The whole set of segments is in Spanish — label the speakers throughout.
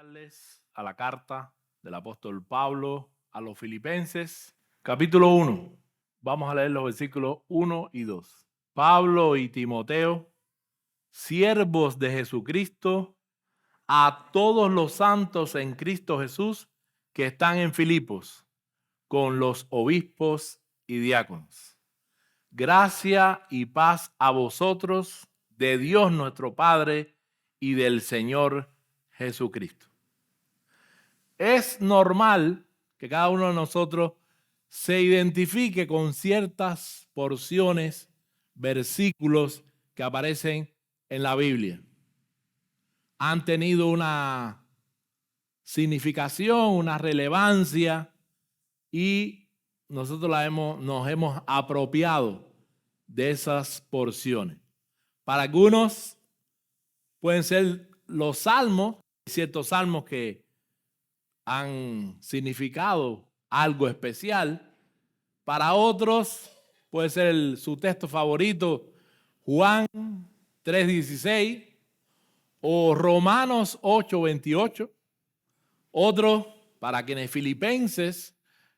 Speaker 1: darles a la carta del apóstol Pablo a los Filipenses, capítulo 1. Vamos a leer los versículos 1 y 2. Pablo y Timoteo, siervos de Jesucristo, a todos los santos en Cristo Jesús que están en Filipos, con los obispos y diáconos. Gracia y paz a vosotros, de Dios nuestro Padre y del Señor Jesucristo. Es normal que cada uno de nosotros se identifique con ciertas porciones, versículos que aparecen en la Biblia. Han tenido una significación, una relevancia y nosotros nos hemos apropiado de esas porciones. Para algunos pueden ser los salmos, ciertos salmos que han significado algo especial. Para otros puede ser su texto favorito, Juan 3:16 o Romanos 8:28. Otros, para quienes Filipenses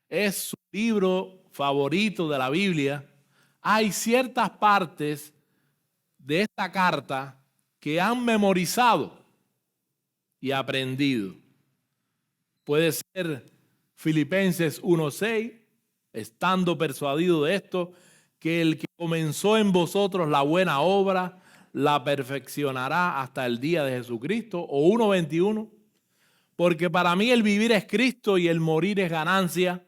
Speaker 1: es su libro favorito de la Biblia, hay ciertas partes de esta carta que han memorizado y aprendido. Puede ser Filipenses 1:6, estando persuadido de esto, que el que comenzó en vosotros la buena obra, la perfeccionará hasta el día de Jesucristo. O 1:21, porque para mí el vivir es Cristo y el morir es ganancia.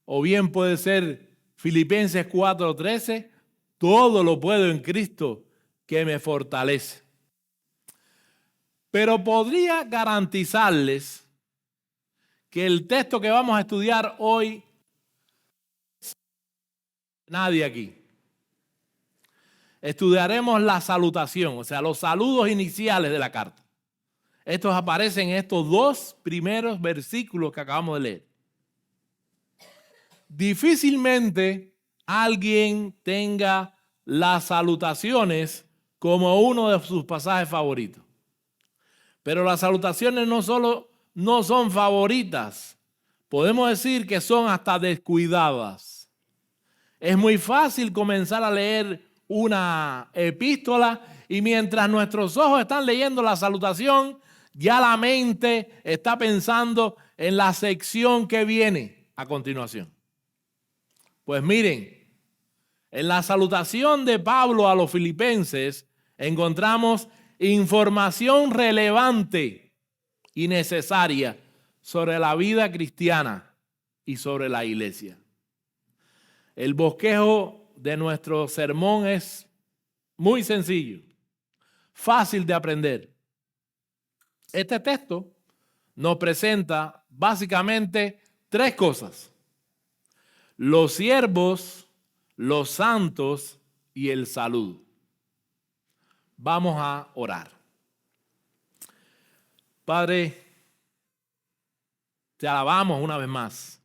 Speaker 1: O bien puede ser Filipenses 4:13, todo lo puedo en Cristo que me fortalece. Pero podría garantizarles que el texto que vamos a estudiar hoy, nadie aquí. Estudiaremos la salutación, o sea, los saludos iniciales de la carta. Estos aparecen en estos dos primeros versículos que acabamos de leer. Difícilmente alguien tenga las salutaciones como uno de sus pasajes favoritos. Pero las salutaciones no solo no son favoritas, podemos decir que son hasta descuidadas. Es muy fácil comenzar a leer una epístola y mientras nuestros ojos están leyendo la salutación, ya la mente está pensando en la sección que viene a continuación. Pues miren, en la salutación de Pablo a los filipenses encontramos información relevante y necesaria sobre la vida cristiana y sobre la iglesia. El bosquejo de nuestro sermón es muy sencillo, fácil de aprender. Este texto nos presenta básicamente tres cosas: los siervos, los santos y el saludo. Vamos a orar. Padre, te alabamos una vez más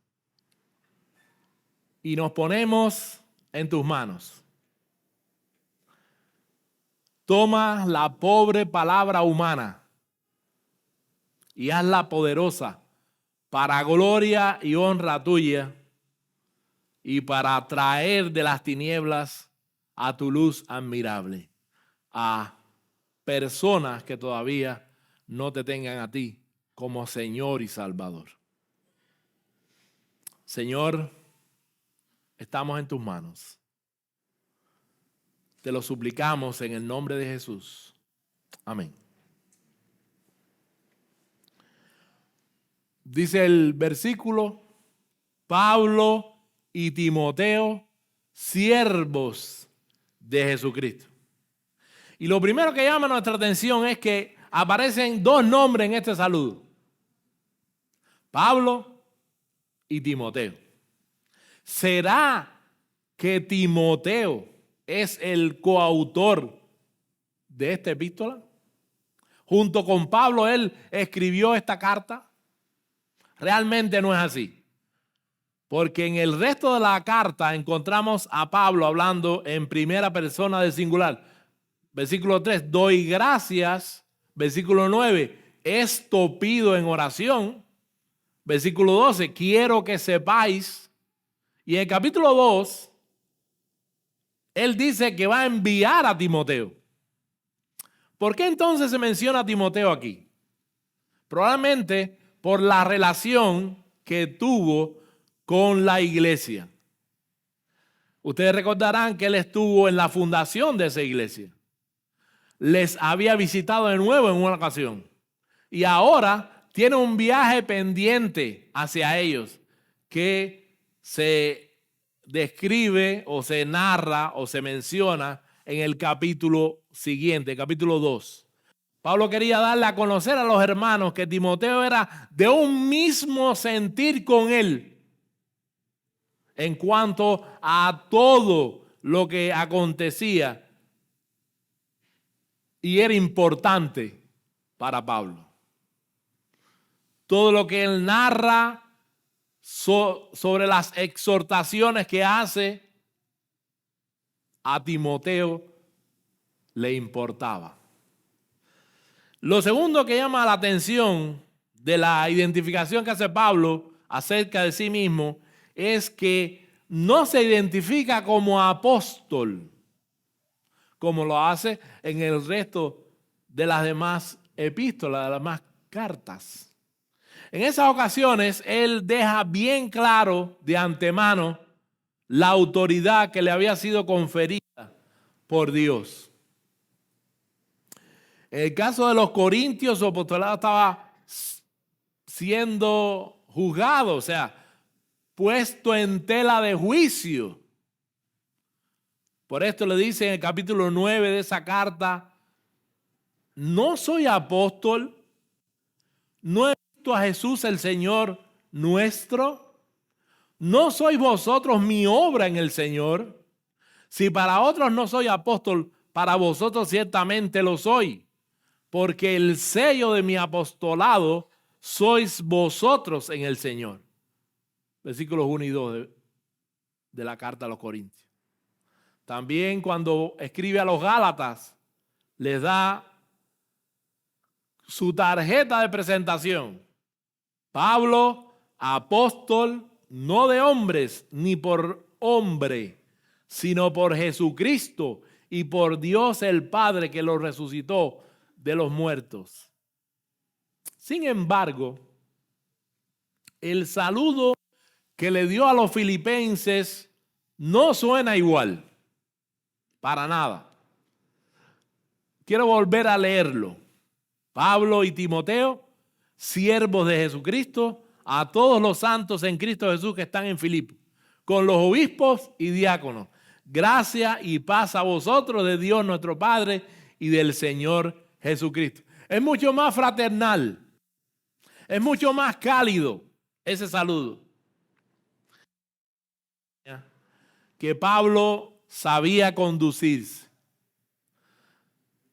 Speaker 1: y nos ponemos en tus manos. Toma la pobre palabra humana y hazla poderosa para gloria y honra tuya y para traer de las tinieblas a tu luz admirable a personas que todavía no te tengan a ti como Señor y Salvador. Señor, estamos en tus manos. Te lo suplicamos en el nombre de Jesús. Amén. Dice el versículo: Pablo y Timoteo, siervos de Jesucristo. Y lo primero que llama nuestra atención es que aparecen dos nombres en este saludo: Pablo y Timoteo. ¿Será que Timoteo es el coautor de esta epístola? Junto con Pablo, él escribió esta carta. Realmente no es así, porque en el resto de la carta encontramos a Pablo hablando en primera persona del singular. Versículo 3, doy gracias. Versículo 9, esto pido en oración. Versículo 12, quiero que sepáis. Y en el capítulo 2, él dice que va a enviar a Timoteo. ¿Por qué entonces se menciona a Timoteo aquí? Probablemente por la relación que tuvo con la iglesia. Ustedes recordarán que él estuvo en la fundación de esa iglesia. Les había visitado de nuevo en una ocasión. Y ahora tiene un viaje pendiente hacia ellos que se describe o se narra o se menciona en el capítulo siguiente, capítulo 2. Pablo quería darle a conocer a los hermanos que Timoteo era de un mismo sentir con él en cuanto a todo lo que acontecía y era importante para Pablo. Todo lo que él narra sobre las exhortaciones que hace a Timoteo le importaba. Lo segundo que llama la atención de la identificación que hace Pablo acerca de sí mismo es que no se identifica como apóstol, como lo hace en el resto de las demás epístolas, de las demás cartas. En esas ocasiones, él deja bien claro de antemano la autoridad que le había sido conferida por Dios. En el caso de los corintios, su apostolado estaba siendo juzgado, o sea, puesto en tela de juicio. Por esto le dice en el capítulo 9 de esa carta, no soy apóstol, no he visto a Jesús el Señor nuestro, no sois vosotros mi obra en el Señor. Si para otros no soy apóstol, para vosotros ciertamente lo soy, porque el sello de mi apostolado sois vosotros en el Señor. Versículos 1 y 2 de la carta a los Corintios. También cuando escribe a los Gálatas, les da su tarjeta de presentación. Pablo, apóstol, no de hombres ni por hombre, sino por Jesucristo y por Dios el Padre que lo resucitó de los muertos. Sin embargo, el saludo que le dio a los filipenses no suena igual, para nada. Quiero volver a leerlo. Pablo y Timoteo, siervos de Jesucristo, a todos los santos en Cristo Jesús que están en Filipo, con los obispos y diáconos. Gracia y paz a vosotros de Dios nuestro Padre y del Señor Jesucristo. Es mucho más fraternal, es mucho más cálido ese saludo. Que Pablo sabía conducirse,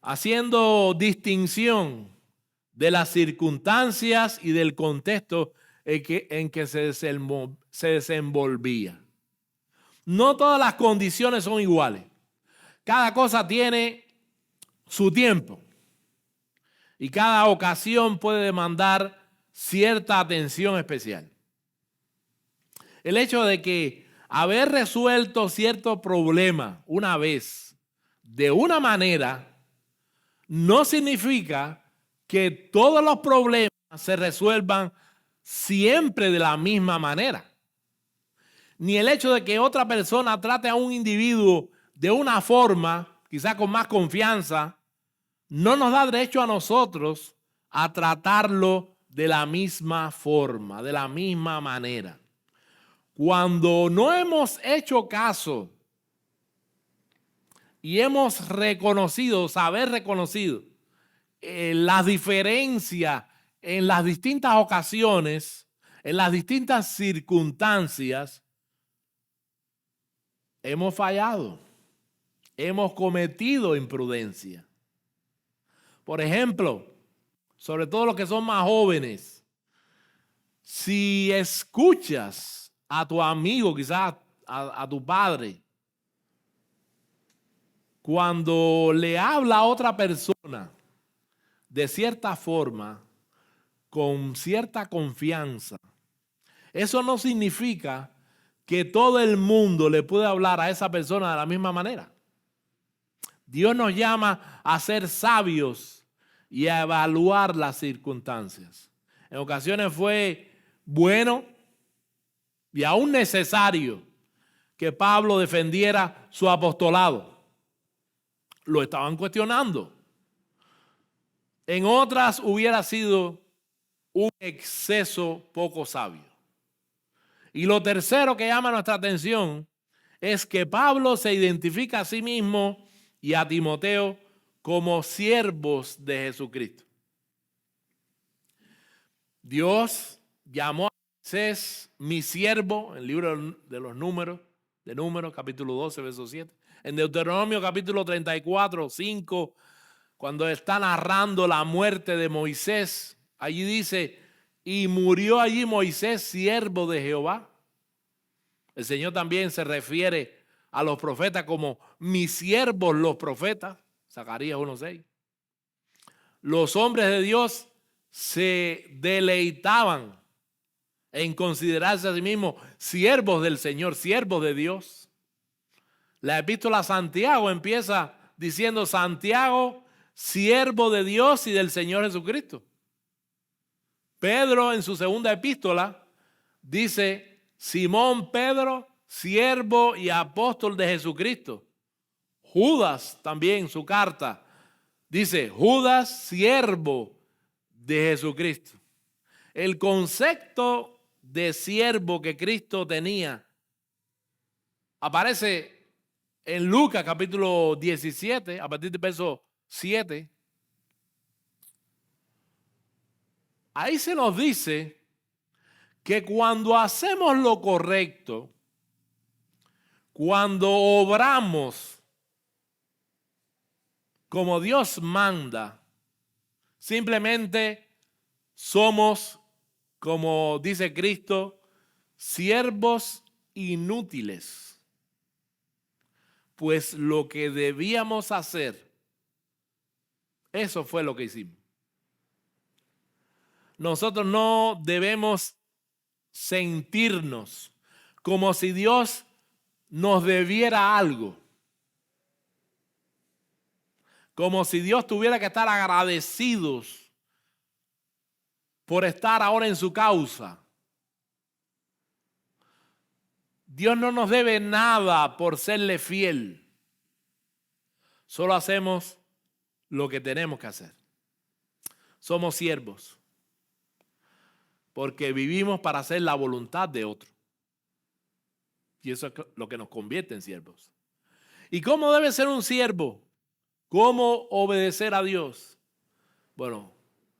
Speaker 1: haciendo distinción de las circunstancias y del contexto en que se desenvolvía. No todas las condiciones son iguales. Cada cosa tiene su tiempo y cada ocasión puede demandar cierta atención especial. El hecho de que haber resuelto cierto problema una vez de una manera no significa que todos los problemas se resuelvan siempre de la misma manera. Ni el hecho de que otra persona trate a un individuo de una forma, quizás con más confianza, no nos da derecho a nosotros a tratarlo de la misma forma, de la misma manera. Cuando no hemos hecho caso y hemos saber reconocido las diferencias en las distintas ocasiones, en las distintas circunstancias, hemos fallado, hemos cometido imprudencia. Por ejemplo, sobre todo los que son más jóvenes, si escuchas a tu amigo, quizás a tu padre, cuando le habla a otra persona de cierta forma, con cierta confianza. Eso no significa que todo el mundo le puede hablar a esa persona de la misma manera. Dios nos llama a ser sabios y a evaluar las circunstancias. En ocasiones fue bueno y aún necesario que Pablo defendiera su apostolado. Lo estaban cuestionando. En otras hubiera sido un exceso poco sabio. Y lo tercero que llama nuestra atención es que Pablo se identifica a sí mismo y a Timoteo como siervos de Jesucristo. Dios llamó a Moisés mi siervo, en el libro de los Números, capítulo 12, verso 7. En Deuteronomio capítulo 34, 5, cuando está narrando la muerte de Moisés, allí dice, y murió allí Moisés, siervo de Jehová. El Señor también se refiere a los profetas como mis siervos los profetas, Zacarías 1:6. Los hombres de Dios se deleitaban en considerarse a sí mismos siervos del Señor, siervos de Dios. La epístola a Santiago empieza diciendo Santiago, siervo de Dios y del Señor Jesucristo. Pedro en su segunda epístola dice Simón Pedro, siervo y apóstol de Jesucristo. Judas también su carta dice Judas, siervo de Jesucristo. El concepto de siervo que Cristo tenía aparece en Lucas capítulo 17, a partir del verso 7. Ahí se nos dice que cuando hacemos lo correcto, cuando obramos como Dios manda, simplemente somos, como dice Cristo, siervos inútiles. Pues lo que debíamos hacer, eso fue lo que hicimos. Nosotros no debemos sentirnos como si Dios nos debiera algo. Como si Dios tuviera que estar agradecidos por estar ahora en su causa. Dios no nos debe nada por serle fiel. Solo hacemos lo que tenemos que hacer. Somos siervos. Porque vivimos para hacer la voluntad de otro. Y eso es lo que nos convierte en siervos. ¿Y cómo debe ser un siervo? ¿Cómo obedecer a Dios? Bueno,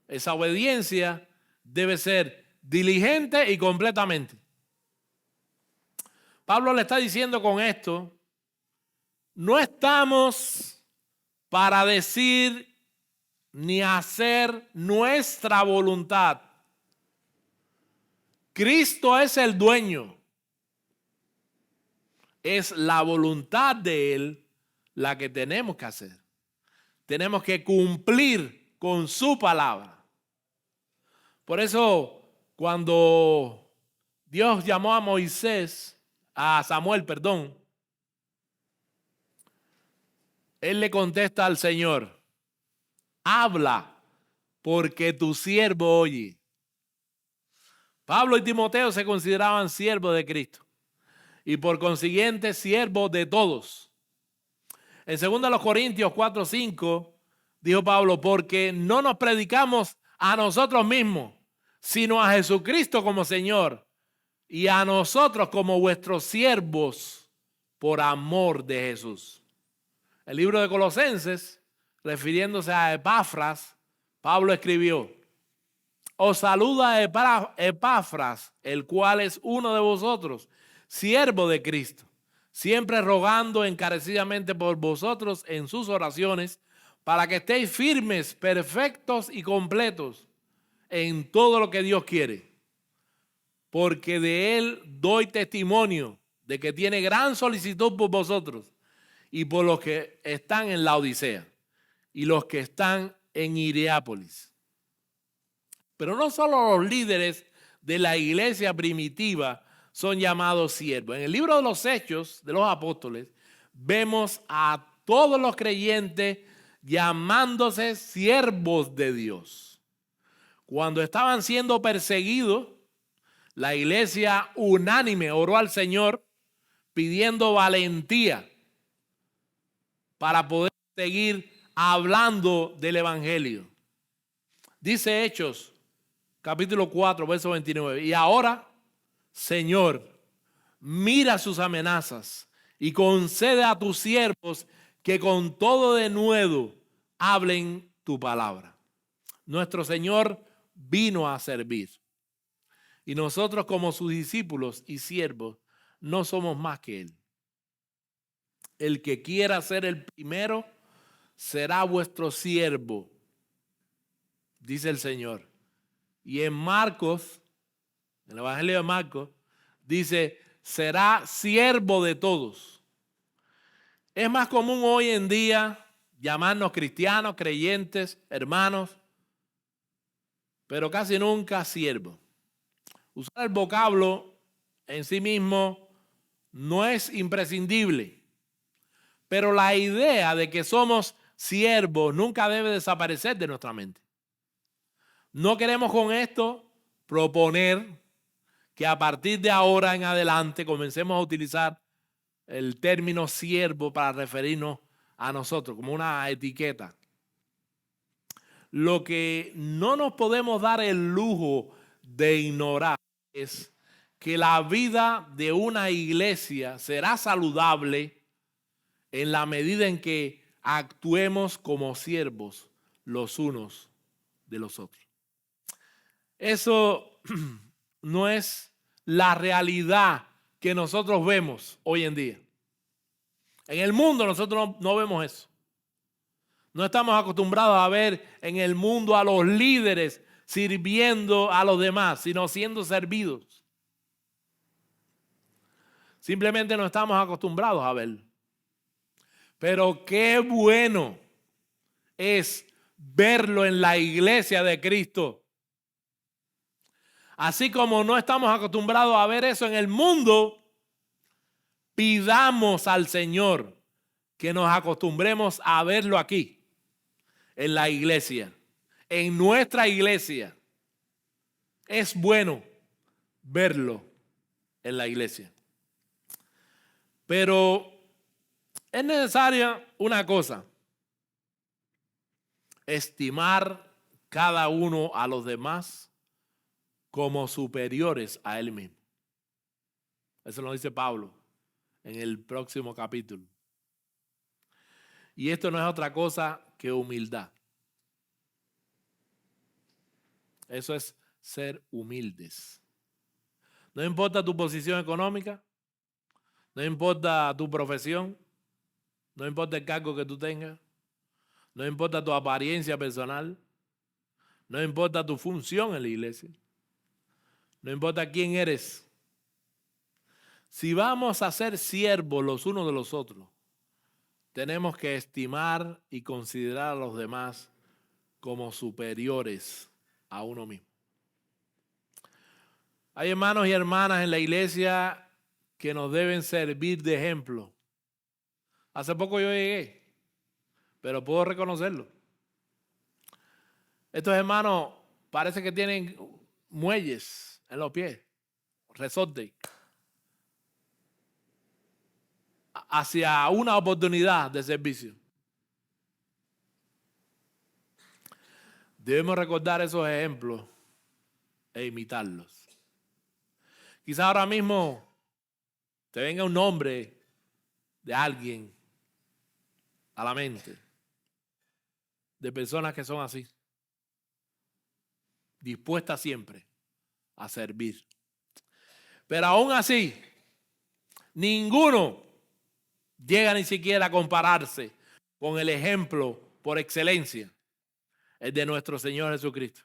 Speaker 1: esa obediencia debe ser diligente y completamente. Pablo le está diciendo con esto, no estamos para decir ni hacer nuestra voluntad. Cristo es el dueño. Es la voluntad de Él la que tenemos que hacer. Tenemos que cumplir con su palabra. Por eso, cuando Dios llamó a Samuel, Él le contesta al Señor, habla, porque tu siervo oye. Pablo y Timoteo se consideraban siervos de Cristo y por consiguiente siervos de todos. En 2 Corintios 4:5 dijo Pablo, porque no nos predicamos a nosotros mismos, sino a Jesucristo como Señor y a nosotros como vuestros siervos por amor de Jesús. El libro de Colosenses, refiriéndose a Epafras, Pablo escribió, os saluda Epafras, el cual es uno de vosotros, siervo de Cristo, siempre rogando encarecidamente por vosotros en sus oraciones, para que estéis firmes, perfectos y completos en todo lo que Dios quiere. Porque de él doy testimonio de que tiene gran solicitud por vosotros y por los que están en la Odisea y los que están en Hierápolis. Pero no solo los líderes de la iglesia primitiva son llamados siervos. En el libro de los Hechos de los Apóstoles vemos a todos los creyentes llamándose siervos de Dios. Cuando estaban siendo perseguidos, la iglesia unánime oró al Señor pidiendo valentía para poder seguir hablando del evangelio. Dice Hechos, capítulo 4, verso 29. Y ahora, Señor, mira sus amenazas y concede a tus siervos que con todo denuedo hablen tu palabra. Nuestro Señor vino a servir. Y nosotros como sus discípulos y siervos no somos más que Él. El que quiera ser el primero será vuestro siervo, dice el Señor. Y en Marcos, en el Evangelio de Marcos, dice, será siervo de todos. Es más común hoy en día llamarnos cristianos, creyentes, hermanos, pero casi nunca siervo. Usar el vocablo en sí mismo no es imprescindible, pero la idea de que somos siervos nunca debe desaparecer de nuestra mente. No queremos con esto proponer que a partir de ahora en adelante comencemos a utilizar el término siervo para referirnos a nosotros como una etiqueta. Lo que no nos podemos dar el lujo de ignorar es que la vida de una iglesia será saludable en la medida en que actuemos como siervos los unos de los otros. Eso no es la realidad que nosotros vemos hoy en día. En el mundo nosotros no vemos eso. No estamos acostumbrados a ver en el mundo a los líderes sirviendo a los demás, sino siendo servidos. Simplemente no estamos acostumbrados a verlo. Pero qué bueno es verlo en la iglesia de Cristo. Así como no estamos acostumbrados a ver eso en el mundo, pidamos al Señor que nos acostumbremos a verlo aquí, en la iglesia, en nuestra iglesia. Es bueno verlo en la iglesia. Pero es necesaria una cosa: estimar cada uno a los demás como superiores a él mismo. Eso lo dice Pablo en el próximo capítulo. Y esto no es otra cosa que humildad. Eso es ser humildes. No importa tu posición económica, no importa tu profesión, no importa el cargo que tú tengas, no importa tu apariencia personal, no importa tu función en la iglesia, no importa quién eres. Si vamos a ser siervos los unos de los otros, tenemos que estimar y considerar a los demás como superiores a uno mismo. Hay hermanos y hermanas en la iglesia que nos deben servir de ejemplo. Hace poco yo llegué, pero puedo reconocerlo. Estos hermanos parece que tienen muelles en los pies, resorte, hacia una oportunidad de servicio. Debemos recordar esos ejemplos e imitarlos. Quizá ahora mismo te venga un nombre de alguien a la mente, de personas que son así, dispuestas siempre a servir. Pero aún así, ninguno llega ni siquiera a compararse con el ejemplo por excelencia, el de nuestro Señor Jesucristo.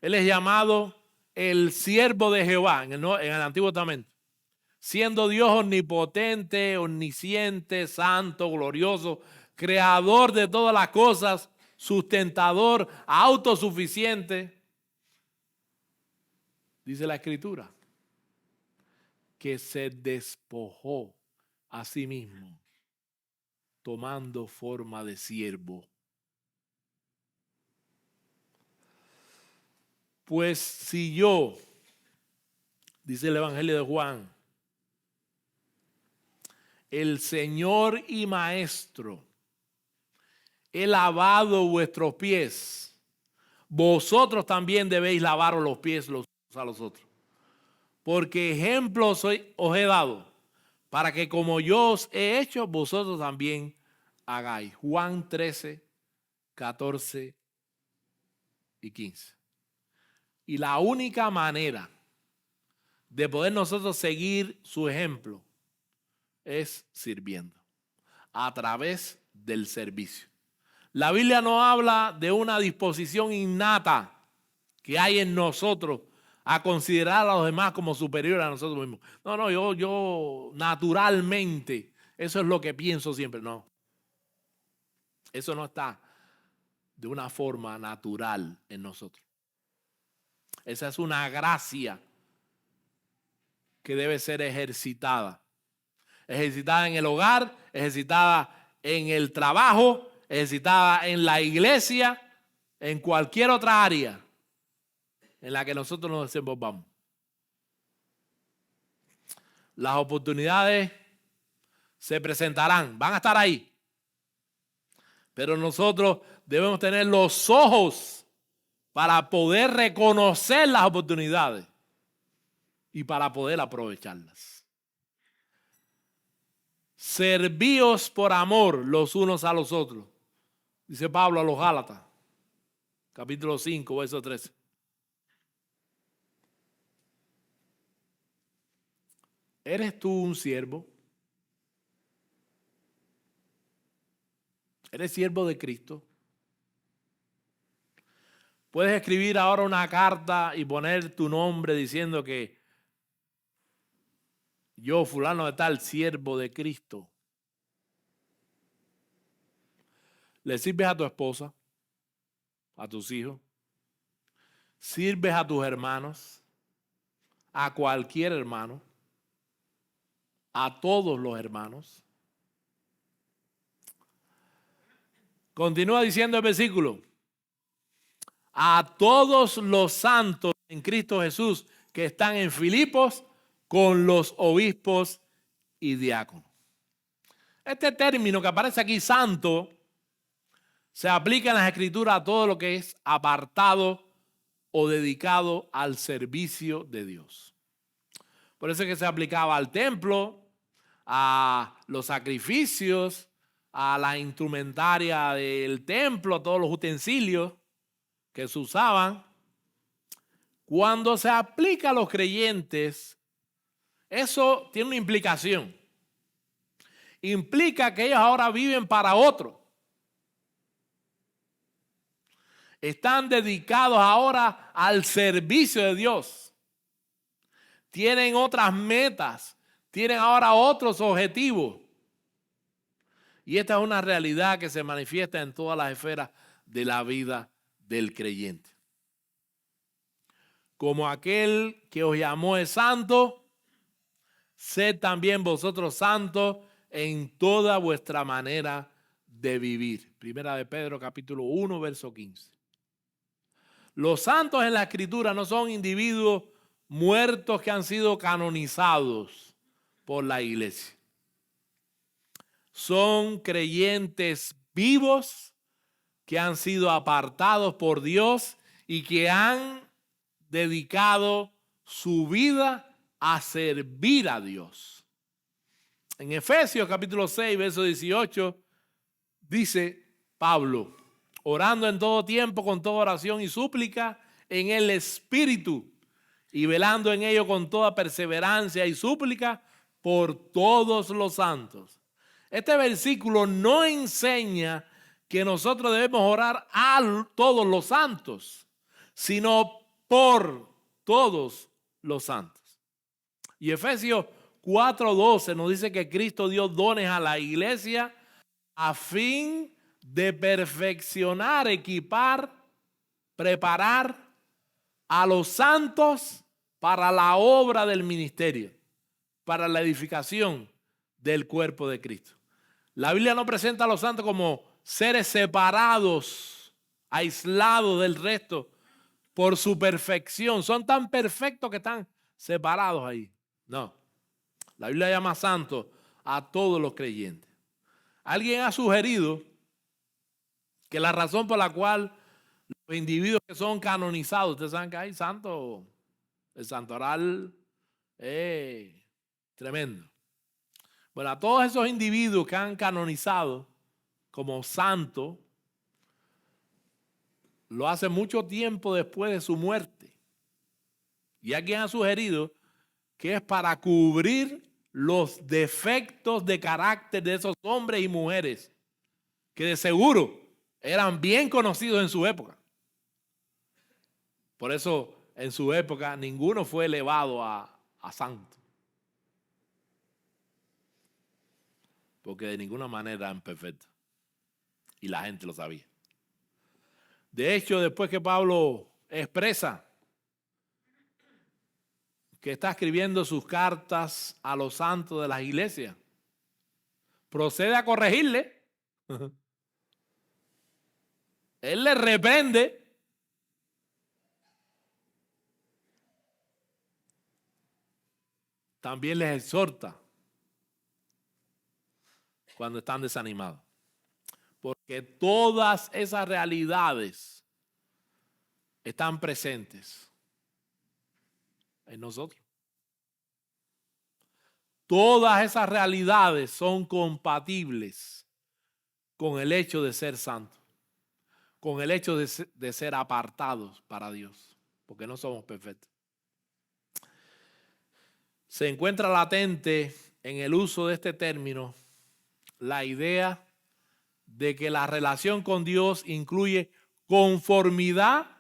Speaker 1: Él es llamado el siervo de Jehová en el Antiguo Testamento, siendo Dios omnipotente, omnisciente, santo, glorioso, creador de todas las cosas, sustentador, autosuficiente. dice la Escritura, que se despojó a sí mismo, tomando forma de siervo. Pues si yo, dice el Evangelio de Juan, el Señor y Maestro, he lavado vuestros pies, vosotros también debéis lavaros los pies los unos a los otros. Porque ejemplos os he dado, para que como yo os he hecho, vosotros también hagáis. Juan 13, 14 y 15. Y la única manera de poder nosotros seguir su ejemplo es sirviendo, a través del servicio. La Biblia no habla de una disposición innata que hay en nosotros a considerar a los demás como superiores a nosotros mismos. No, yo naturalmente, eso es lo que pienso siempre. No, eso no está de una forma natural en nosotros. Esa es una gracia que debe ser ejercitada. Ejercitada en el hogar, ejercitada en el trabajo, ejercitada en la iglesia, en cualquier otra área en la que nosotros nos desenvolvamos. Las oportunidades se presentarán, van a estar ahí. Pero nosotros debemos tener los ojos para poder reconocer las oportunidades y para poder aprovecharlas. Servíos por amor los unos a los otros, dice Pablo a los Gálatas, capítulo 5, verso 13. ¿Eres tú un siervo? ¿Eres siervo de Cristo? Puedes escribir ahora una carta y poner tu nombre diciendo que yo, fulano de tal, siervo de Cristo. Le sirves a tu esposa, a tus hijos, sirves a tus hermanos, a cualquier hermano, a todos los hermanos. Continúa diciendo el versículo: a todos los santos en Cristo Jesús que están en Filipos con los obispos y diáconos. Este término que aparece aquí, santo, se aplica en las Escrituras a todo lo que es apartado o dedicado al servicio de Dios. Por eso es que se aplicaba al templo, a los sacrificios, a la instrumentaria del templo, a todos los utensilios que se usaban. Cuando se aplica a los creyentes, eso tiene una implicación. Implica que ellos ahora viven para otro. Están dedicados ahora al servicio de Dios. Tienen otras metas. Tienen ahora otros objetivos. Y esta es una realidad que se manifiesta en todas las esferas de la vida del creyente. Como aquel que os llamó es santo, sed también vosotros santos en toda vuestra manera de vivir. Primera de Pedro, capítulo 1, verso 15. Los santos en la Escritura no son individuos muertos que han sido canonizados por la iglesia. Son creyentes vivos que han sido apartados por Dios y que han dedicado su vida a servir a Dios. En Efesios capítulo 6, verso 18, dice Pablo: orando en todo tiempo con toda oración y súplica en el Espíritu y velando en ello con toda perseverancia y súplica por todos los santos. Este versículo no enseña que nosotros debemos orar a todos los santos, sino por todos los santos. Y Efesios 4:12 nos dice que Cristo dio dones a la iglesia a fin de perfeccionar, equipar, preparar a los santos para la obra del ministerio, para la edificación del cuerpo de Cristo. La Biblia no presenta a los santos como seres separados, aislados del resto por su perfección. Son tan perfectos que están separados ahí. No. La Biblia llama santos a todos los creyentes. Alguien ha sugerido que la razón por la cual los individuos que son canonizados, ustedes saben que hay santos, el santoral es tremendo. Bueno, a todos esos individuos que han canonizado como santos, lo hace mucho tiempo después de su muerte. Y alguien ha sugerido que es para cubrir los defectos de carácter de esos hombres y mujeres que de seguro eran bien conocidos en su época. Por eso en su época ninguno fue elevado a santo. Porque de ninguna manera eran perfectos. Y la gente lo sabía. De hecho, después que Pablo expresa que está escribiendo sus cartas a los santos de las iglesias, procede a corregirle. Él le reprende. También les exhorta cuando están desanimados. Porque todas esas realidades están presentes en nosotros. Todas esas realidades son compatibles con el hecho de ser santos, con el hecho de ser apartados para Dios, porque no somos perfectos. Se encuentra latente en el uso de este término la idea de que la relación con Dios incluye conformidad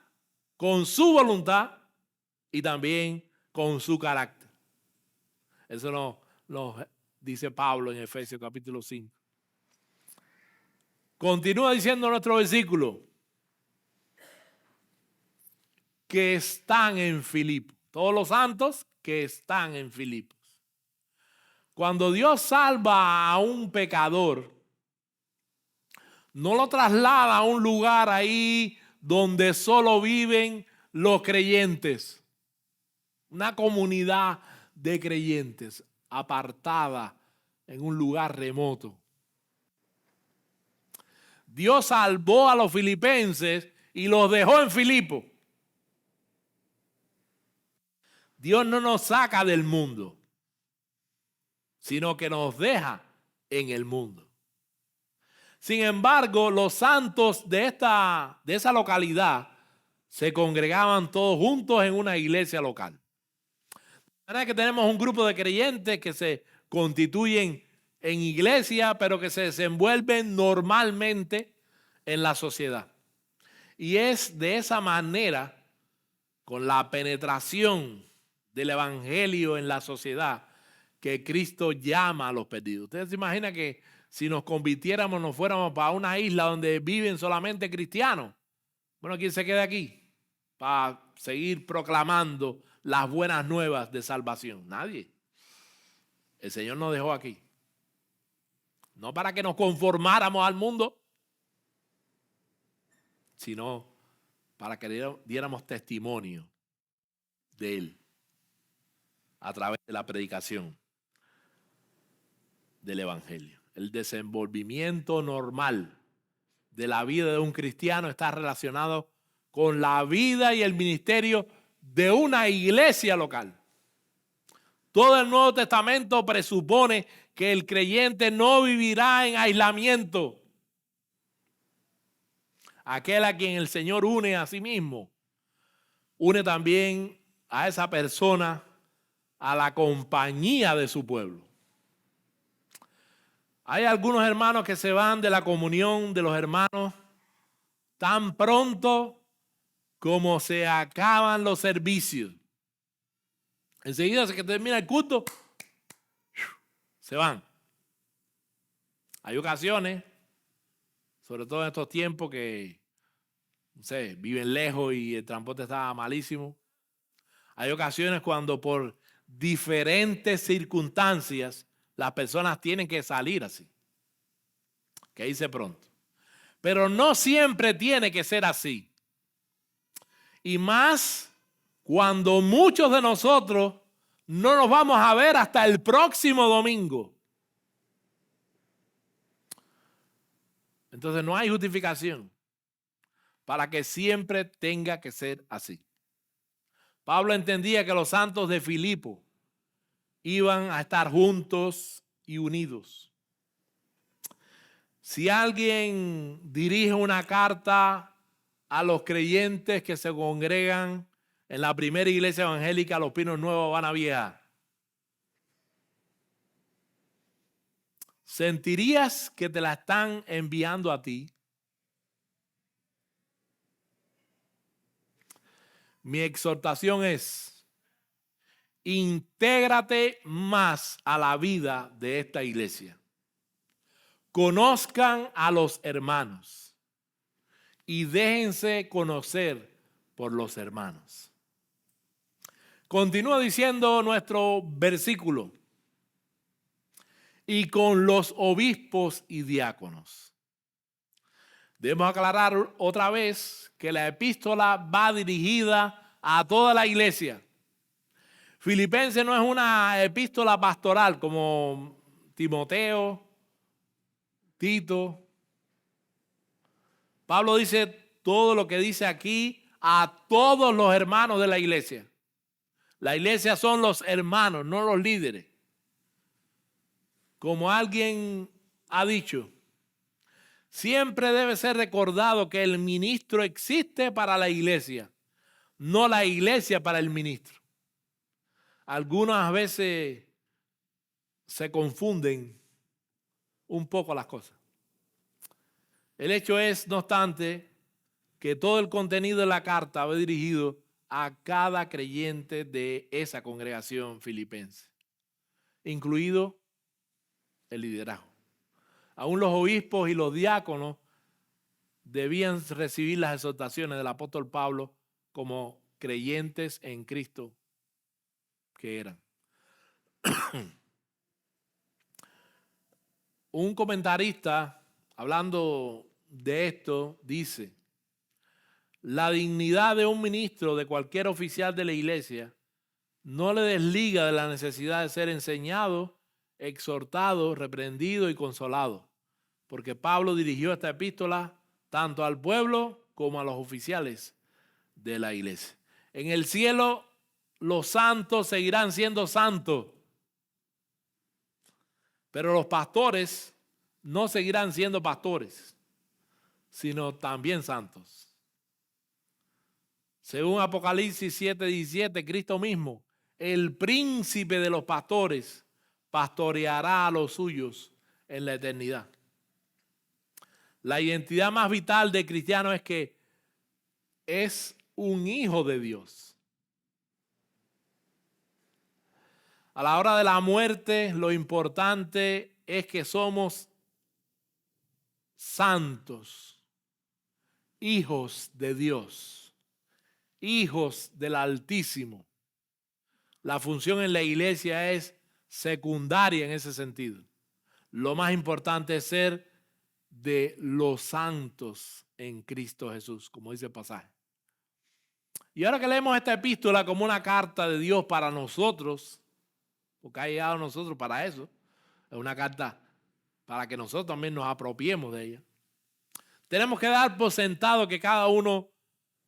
Speaker 1: con su voluntad y también con su carácter. Eso nos dice Pablo en Efesios capítulo 5. Continúa diciendo nuestro versículo que están en Filipos. Todos los santos que están en Filipos. Cuando Dios salva a un pecador, no lo traslada a un lugar ahí donde solo viven los creyentes. Una comunidad de creyentes apartada en un lugar remoto. Dios salvó a los filipenses y los dejó en Filipos. Dios no nos saca del mundo, sino que nos deja en el mundo. Sin embargo, los santos de esa localidad se congregaban todos juntos en una iglesia local. La verdad es que tenemos un grupo de creyentes que se constituyen en iglesia, pero que se desenvuelven normalmente en la sociedad. Y es de esa manera, con la penetración del evangelio en la sociedad, que Cristo llama a los perdidos. Ustedes se imaginan que si nos convirtiéramos, nos fuéramos para una isla donde viven solamente cristianos. Bueno, ¿quién se queda aquí para seguir proclamando las buenas nuevas de salvación? Nadie. El Señor nos dejó aquí. No para que nos conformáramos al mundo, sino para que diéramos testimonio de Él a través de la predicación del Evangelio. El desenvolvimiento normal de la vida de un cristiano está relacionado con la vida y el ministerio de una iglesia local. Todo el Nuevo Testamento presupone que el creyente no vivirá en aislamiento. Aquel a quien el Señor une a sí mismo, une también a esa persona a la compañía de su pueblo. Hay algunos hermanos que se van de la comunión de los hermanos tan pronto como se acaban los servicios. Enseguida que termina el culto, se van. Hay ocasiones, sobre todo en estos tiempos que, no sé, viven lejos y el transporte está malísimo. Hay ocasiones cuando por diferentes circunstancias las personas tienen que salir así. Que dice pronto. Pero no siempre tiene que ser así. Y más cuando muchos de nosotros no nos vamos a ver hasta el próximo domingo. Entonces no hay justificación para que siempre tenga que ser así. Pablo entendía que los santos de Filipo iban a estar juntos y unidos. Si alguien dirige una carta a los creyentes que se congregan en la primera iglesia evangélica, Los Pinos Nuevos, Habana Vieja, ¿sentirías que te la están enviando a ti? Mi exhortación es: intégrate más a la vida de esta iglesia. Conozcan a los hermanos y déjense conocer por los hermanos. Continúa diciendo nuestro versículo: y con los obispos y diáconos. Debemos aclarar otra vez que la epístola va dirigida a toda la iglesia. Filipenses no es una epístola pastoral como Timoteo, Tito. Pablo dice todo lo que dice aquí a todos los hermanos de la iglesia. La iglesia son los hermanos, no los líderes. Como alguien ha dicho, siempre debe ser recordado que el ministro existe para la iglesia, no la iglesia para el ministro. Algunas veces se confunden un poco las cosas. El hecho es, no obstante, que todo el contenido de la carta va dirigido a cada creyente de esa congregación filipense, incluido el liderazgo. Aún los obispos y los diáconos debían recibir las exhortaciones del apóstol Pablo como creyentes en Cristo que eran. Un comentarista, hablando de esto, dice: la dignidad de un ministro, de cualquier oficial de la iglesia, no le desliga de la necesidad de ser enseñado, exhortado, reprendido y consolado, porque Pablo dirigió esta epístola tanto al pueblo como a los oficiales de la iglesia. En el cielo los santos seguirán siendo santos, pero los pastores no seguirán siendo pastores, sino también santos. Según Apocalipsis 7:17, Cristo mismo, el príncipe de los pastores, pastoreará a los suyos en la eternidad. La identidad más vital del cristiano es que es un hijo de Dios. A la hora de la muerte, lo importante es que somos santos, hijos de Dios, hijos del Altísimo. La función en la iglesia es secundaria en ese sentido. Lo más importante es ser de los santos en Cristo Jesús, como dice el pasaje. Y ahora que leemos esta epístola como una carta de Dios para nosotros, porque ha llegado a nosotros para eso, es una carta para que nosotros también nos apropiemos de ella. Tenemos que dar por sentado que cada uno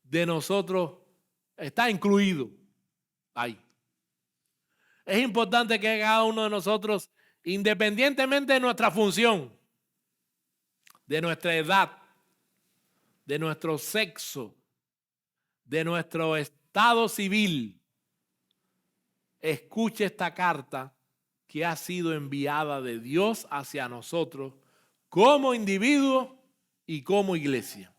Speaker 1: de nosotros está incluido ahí. Es importante que cada uno de nosotros, independientemente de nuestra función, de nuestra edad, de nuestro sexo, de nuestro estado civil, escuche esta carta que ha sido enviada de Dios hacia nosotros como individuos y como iglesia.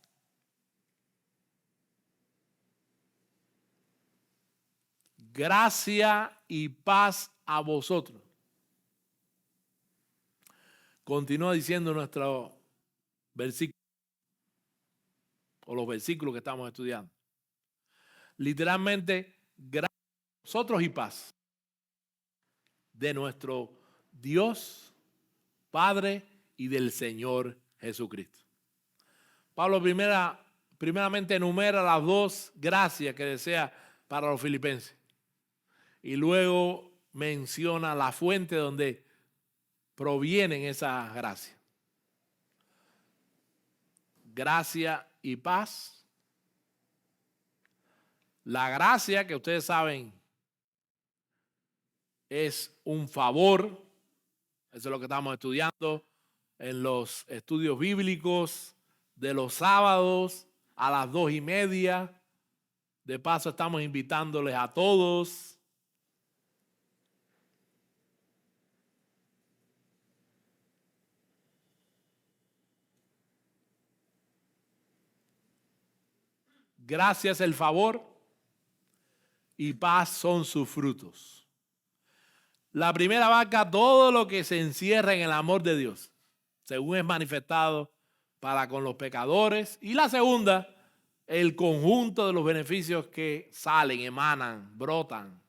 Speaker 1: Gracia y paz a vosotros. Continúa diciendo nuestro versículo, o los versículos que estamos estudiando. Literalmente, gracia nosotros y paz de nuestro Dios, Padre y del Señor Jesucristo. Pablo primeramente enumera las dos gracias que desea para los filipenses y luego menciona la fuente donde provienen esas gracias. Gracia y paz. La gracia, que ustedes saben, es un favor. Eso es lo que estamos estudiando en los estudios bíblicos de los sábados a las 2:30. De paso, estamos invitándoles a todos. Gracias el favor y paz son sus frutos. La primera abarca todo lo que se encierra en el amor de Dios, según es manifestado para con los pecadores. Y la segunda, el conjunto de los beneficios que salen, emanan, brotan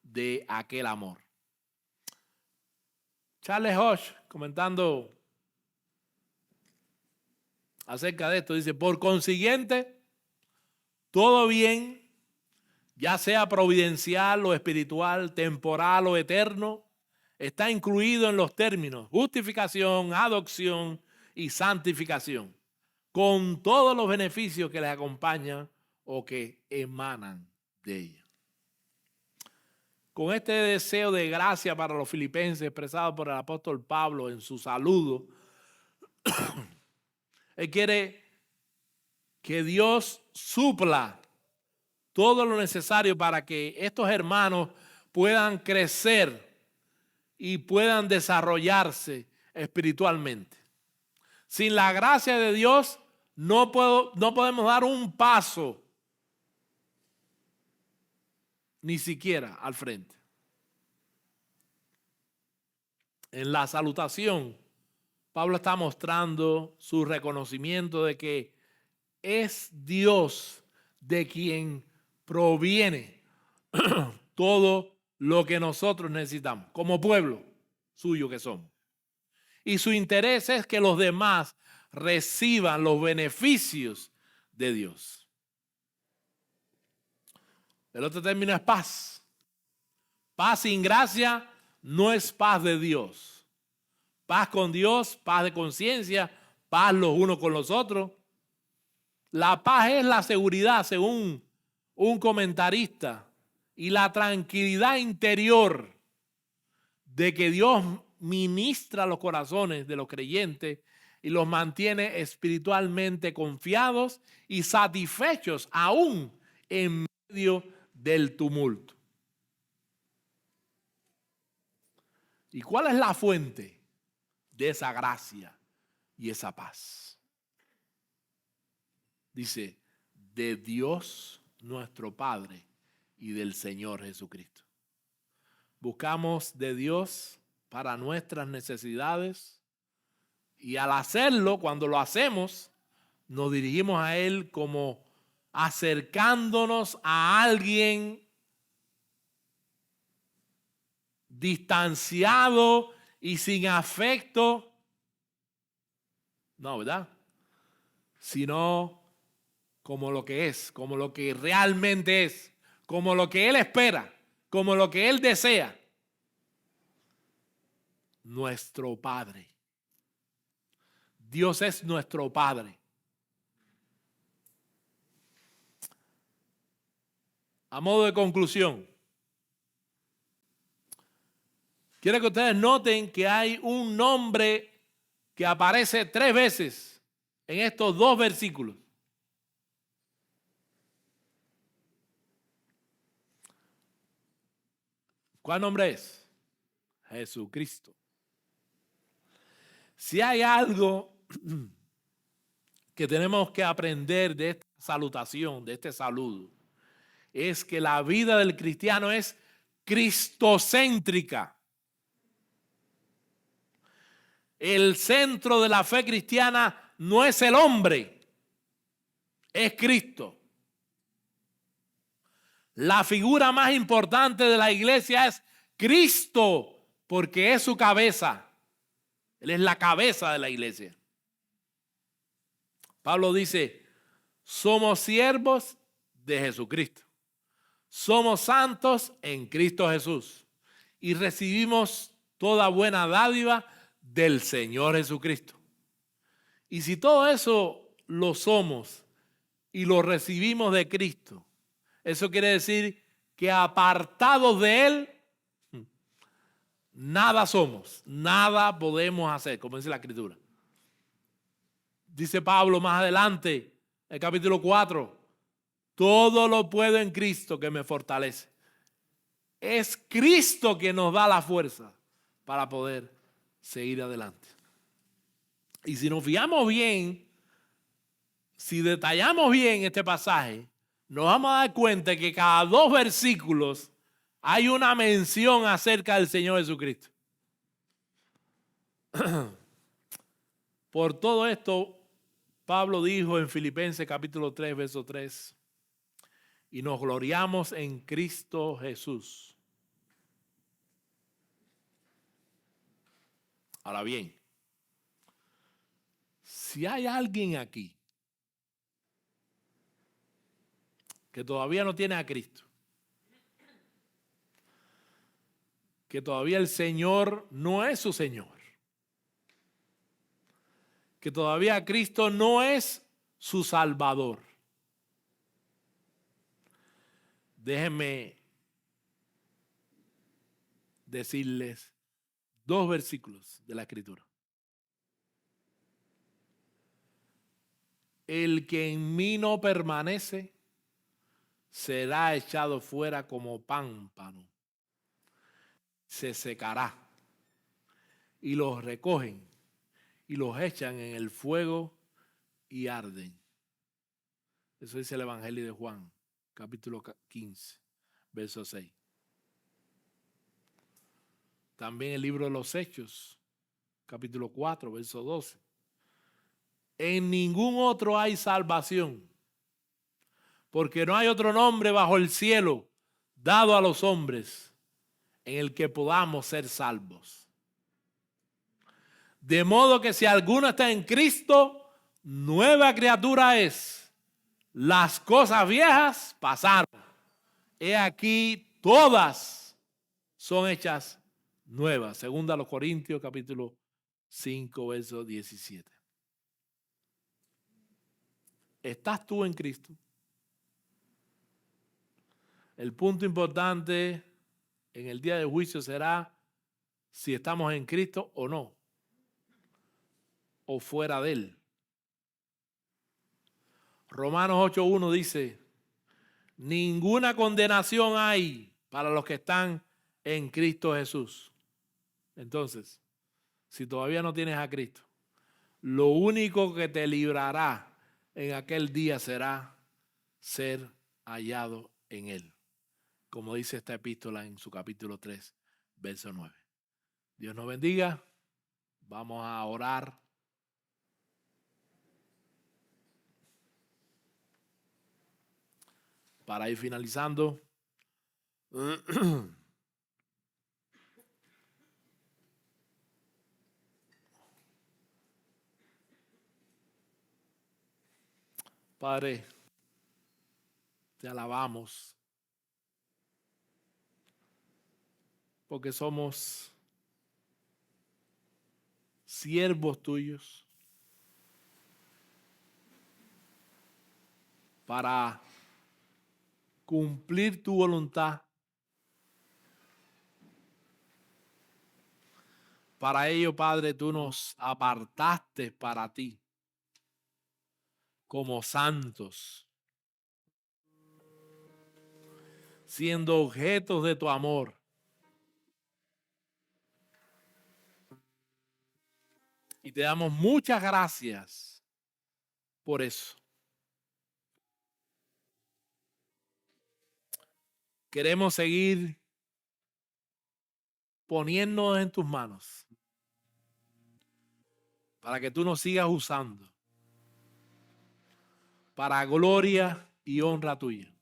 Speaker 1: de aquel amor. Charles Hodge, comentando acerca de esto, dice: por consiguiente, todo bien, ya sea providencial o espiritual, temporal o eterno, está incluido en los términos justificación, adopción y santificación, con todos los beneficios que les acompañan o que emanan de ella. Con este deseo de gracia para los filipenses expresado por el apóstol Pablo en su saludo, él quiere que Dios supla todo lo necesario para que estos hermanos puedan crecer y puedan desarrollarse espiritualmente. Sin la gracia de Dios no podemos dar un paso ni siquiera al frente. En la salutación, Pablo está mostrando su reconocimiento de que es Dios de quien proviene todo lo que nosotros necesitamos como pueblo suyo que somos. Y su interés es que los demás reciban los beneficios de Dios. El otro término es paz. Paz sin gracia no es paz de Dios. Paz con Dios, paz de conciencia, paz los unos con los otros. La paz es la seguridad, según un comentarista, y la tranquilidad interior de que Dios ministra los corazones de los creyentes y los mantiene espiritualmente confiados y satisfechos aún en medio del tumulto. ¿Y cuál es la fuente de esa gracia y esa paz? Dice, de Dios nuestro Padre y del Señor Jesucristo. Buscamos de Dios para nuestras necesidades y al hacerlo, cuando lo hacemos, nos dirigimos a Él como acercándonos a alguien distanciado y sin afecto. No, ¿verdad? Sino como lo que es, como lo que realmente es, como lo que Él espera, como lo que Él desea. Nuestro Padre. Dios es nuestro Padre. A modo de conclusión, quiero que ustedes noten que hay un nombre que aparece 3 veces en estos 2 versículos. ¿Cuál nombre es? Jesucristo. Si hay algo que tenemos que aprender de esta salutación, de este saludo, es que la vida del cristiano es cristocéntrica. El centro de la fe cristiana no es el hombre, es Cristo. La figura más importante de la iglesia es Cristo, porque es su cabeza. Él es la cabeza de la iglesia. Pablo dice, somos siervos de Jesucristo. Somos santos en Cristo Jesús. Y recibimos toda buena dádiva del Señor Jesucristo. Y si todo eso lo somos y lo recibimos de Cristo, eso quiere decir que apartados de Él, nada somos, nada podemos hacer, como dice la Escritura. Dice Pablo más adelante, en el capítulo 4, todo lo puedo en Cristo que me fortalece. Es Cristo quien nos da la fuerza para poder seguir adelante. Y si nos fijamos bien, si detallamos bien este pasaje, nos vamos a dar cuenta que cada 2 versículos hay una mención acerca del Señor Jesucristo. Por todo esto, Pablo dijo en Filipenses capítulo 3, verso 3, y nos gloriamos en Cristo Jesús. Ahora bien, si hay alguien aquí que todavía no tiene a Cristo, que todavía el Señor no es su Señor, que todavía Cristo no es su Salvador, déjenme decirles 2 versículos de la Escritura. El que en mí no permanece será echado fuera como pámpano, se secará, y los recogen y los echan en el fuego y arden. Eso dice el Evangelio de Juan, capítulo 15, verso 6. También el libro de los Hechos, capítulo 4, verso 12. En ningún otro hay salvación, porque no hay otro nombre bajo el cielo dado a los hombres en el que podamos ser salvos. De modo que si alguno está en Cristo, nueva criatura es. Las cosas viejas pasaron. He aquí, todas son hechas nuevas. Segunda a los Corintios, capítulo 5, verso 17. ¿Estás tú en Cristo? El punto importante en el día del juicio será si estamos en Cristo o no, o fuera de Él. Romanos 8:1 dice, ninguna condenación hay para los que están en Cristo Jesús. Entonces, si todavía no tienes a Cristo, lo único que te librará en aquel día será ser hallado en Él, como dice esta epístola en su capítulo 3, verso 9. Dios nos bendiga. Vamos a orar. Para ir finalizando. Padre, te alabamos porque somos siervos tuyos para cumplir tu voluntad. Para ello, Padre, tú nos apartaste para ti como santos, siendo objetos de tu amor. Y te damos muchas gracias por eso. Queremos seguir poniéndonos en tus manos para que tú nos sigas usando para gloria y honra tuya.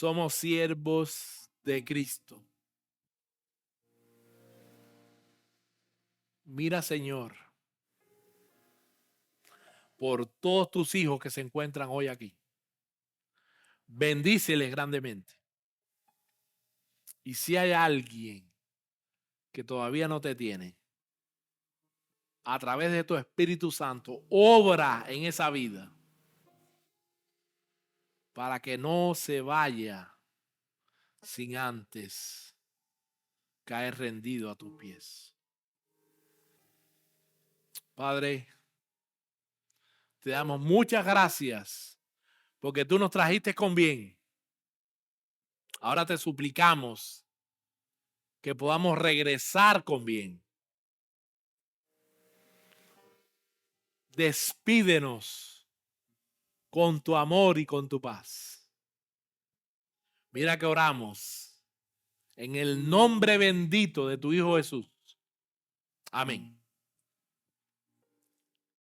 Speaker 1: somos siervos de Cristo. Mira, Señor, por todos tus hijos que se encuentran hoy aquí. Bendíceles grandemente. Y si hay alguien que todavía no te tiene, a través de tu Espíritu Santo, obra en esa vida para que no se vaya sin antes caer rendido a tus pies. Padre, te damos muchas gracias porque tú nos trajiste con bien. Ahora te suplicamos que podamos regresar con bien. Despídenos con tu amor y con tu paz. Mira que oramos en el nombre bendito de tu Hijo Jesús. Amén.